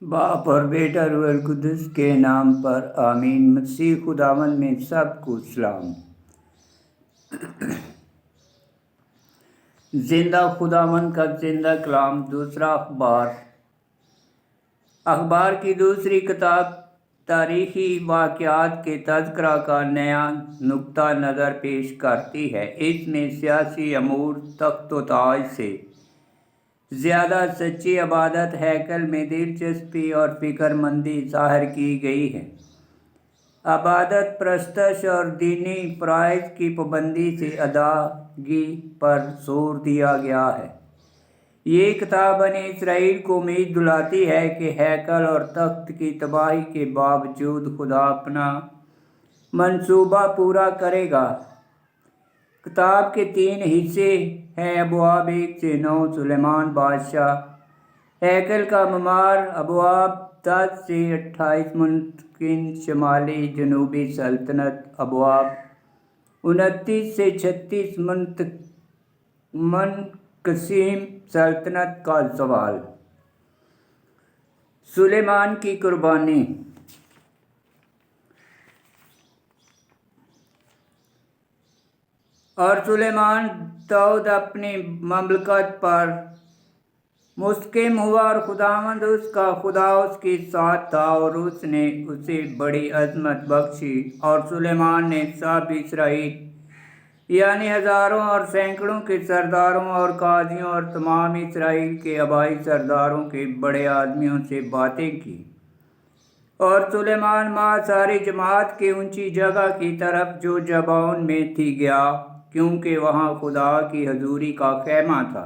बाप और बेटा रूहुल कुद्दुस के नाम पर आमीन। मसीह खुदावंद में सबको सलाम। जिंदा खुदावंद का जिंदा कलाम। दूसरा अखबार की दूसरी किताब तारीखी वाक़यात के तज़किरा का नया नुक्ता नज़र पेश करती है। इसमें सियासी अमूर तख्त-ओ-ताज से ज़्यादा सच्ची इबादत, हैकल में दिलचस्पी और फ़िक्रमंदी ज़ाहिर की गई है। इबादत, परस्तश और दीनी फ़राइज़ की पाबंदी से अदायगी पर जोर दिया गया है। ये किताब बनी इसराइल को उम्मीद दिलाती है कि हैकल और तख्त की तबाही के बावजूद खुदा अपना मंसूबा पूरा करेगा। किताब के 3 हिस्से हैं। अबवाब 1 से 9 सुलेमान बादशाह, हैकल का ममार। अबवाब 10 से 28 मुमकिन शमाली जनूबी सल्तनत। अबवाब 29 से 36 मुनक़सिम सल्तनत का ज़वाल। सुलेमान की कुर्बानी। और सुलेमान दाऊद अपनी ममलकत पर मुस्तकिम हुआ और खुदावंद उसका खुदा उसके साथ था और उसने उसे बड़ी अज़मत बख्शी। और सुलेमान ने सब इसराइल यानी हज़ारों और सैकड़ों के सरदारों और काजियों और तमाम इसराइल के आबाई सरदारों के बड़े आदमियों से बातें की। और सुलेमान माँ सारी जमात के ऊंची जगह की तरफ जो जबाउन में थी गया, क्योंकि वहाँ खुदा की हजूरी का खैमा था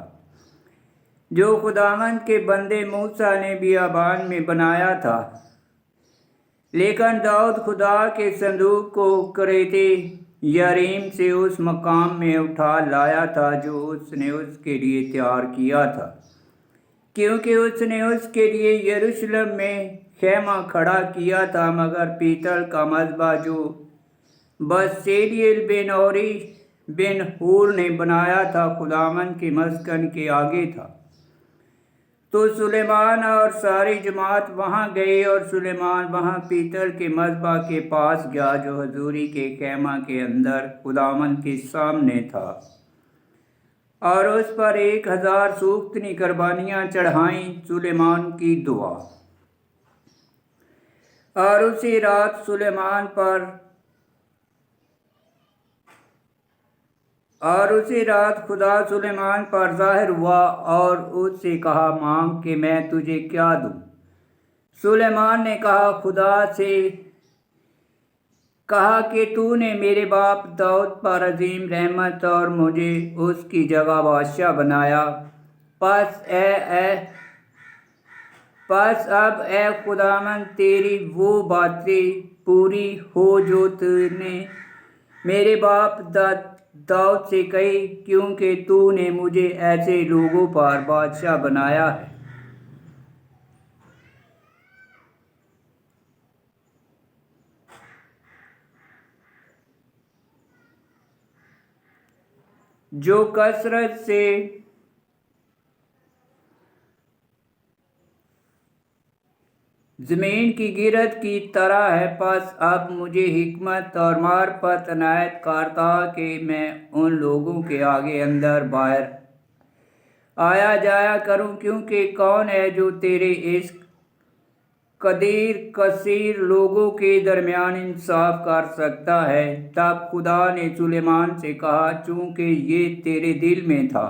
जो खुदावंद के बंदे मूसा ने बियाबान में बनाया था। लेकिन दाऊद खुदा के संदूक को करेते यारीम से उस मकाम में उठा लाया था जो उसने उसके लिए तैयार किया था, क्योंकि उसने उसके लिए यरूशलेम में खैमा खड़ा किया था। मगर पीतल का मज़बा जो बसलेल बिन ओरी बिन हूर ने बनाया था खुदावंद के मस्कन के आगे था। तो सुलेमान और सारी जमात वहाँ गए और सुलेमान वहाँ पीतल के मज़बा के पास गया जो हजूरी के खैमा के अंदर खुदावंद के सामने था, और उस पर 1000 सूख्तनी कुर्बानियाँ चढ़ाईं। सुलेमान की दुआ। और उसी रात खुदा सुलेमान पर ज़ाहिर हुआ और उससे कहा, मांग कि मैं तुझे क्या दूँ। सुलेमान ने कहा, खुदा से कहा कि तूने मेरे बाप दाऊद पर अजीम रहमत और मुझे उसकी जगह बादशाह बनाया। बस अब ए खुदावंद तेरी वो बातें पूरी हो जो तूने मेरे बाप दाऊद से कही, क्योंकि तूने मुझे ऐसे लोगों पर बादशाह बनाया है जो कसरत से ज़मीन की गिरद की तरह है। बस अब मुझे हिकमत और मार्फत अनायत करता कि मैं उन लोगों के आगे अंदर बाहर आया जाया करूं, क्योंकि कौन है जो तेरे इस कदीर कसीर लोगों के दरमियान इंसाफ कर सकता है। तब खुदा ने सुलेमान से कहा, चूँकि ये तेरे दिल में था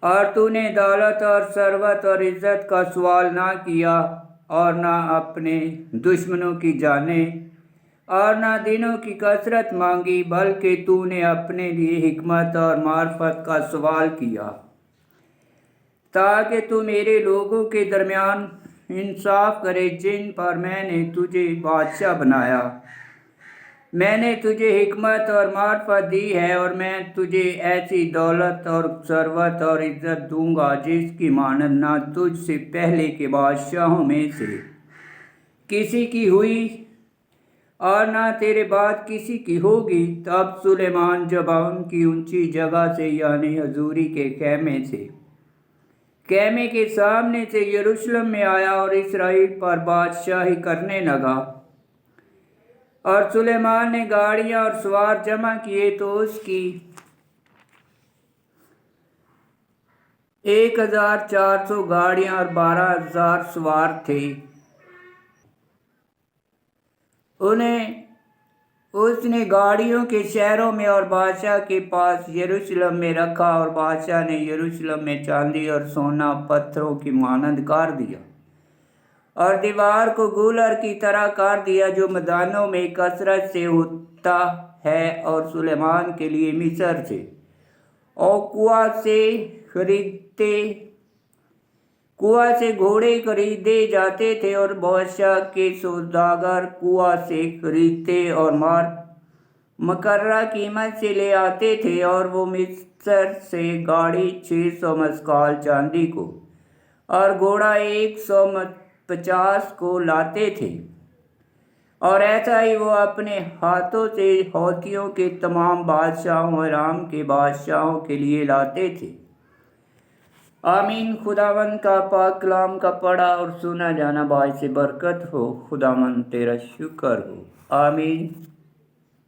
और तूने दौलत और सरवत और इज़्ज़त का सवाल ना किया और ना अपने दुश्मनों की जानें और ना दिनों की कसरत मांगी, बल्कि तूने अपने लिए हिकमत और मार्फत का सवाल किया, ताकि तू मेरे लोगों के दरमियान इंसाफ करे जिन पर मैंने तुझे बादशाह बनाया। मैंने तुझे हिकमत और मार्फत दी है और मैं तुझे ऐसी दौलत और सरवत और इज़्ज़त दूंगा जिसकी मानद ना तुझसे पहले के बादशाहों में से किसी की हुई और ना तेरे बाद किसी की होगी। तब सुलेमान जबाउन की ऊंची जगह से यानी हजूरी के खैमे से खेमे के सामने से यरूशलेम में आया और इसराइल पर बादशाही करने लगा। और सुलेमान ने गाड़ियां और सवार जमा किए तो उसकी 1400 गाड़ियां और 12,000 सवार थे। उसने गाड़ियों के शहरों में और बादशाह के पास यरूशलेम में रखा, और बादशाह ने यरूशलेम में चांदी और सोना पत्थरों की मानंद कर दिया, और दीवार को गुलर की तरह कर दिया जो मैदानों में कसरत से होता है। और सुलेमान के लिए मिस्र से और कुआ से घोड़े खरीदे जाते थे, और बादशाह के सौदागर कुआ से खरीदते और मकर्रा कीमत से ले आते थे। और वो मिस्र से गाड़ी 600 मस्काल चांदी को और घोड़ा 150 को लाते थे। और ऐसा ही वो अपने हाथों से हौतियों के तमाम बादशाहों और अराम के बादशाहों के लिए लाते थे। आमीन। खुदावंद का पाक कलाम का पढ़ा और सुना जाना बाइस बरकत हो। खुदावंद तेरा शुक्र हो। आमीन।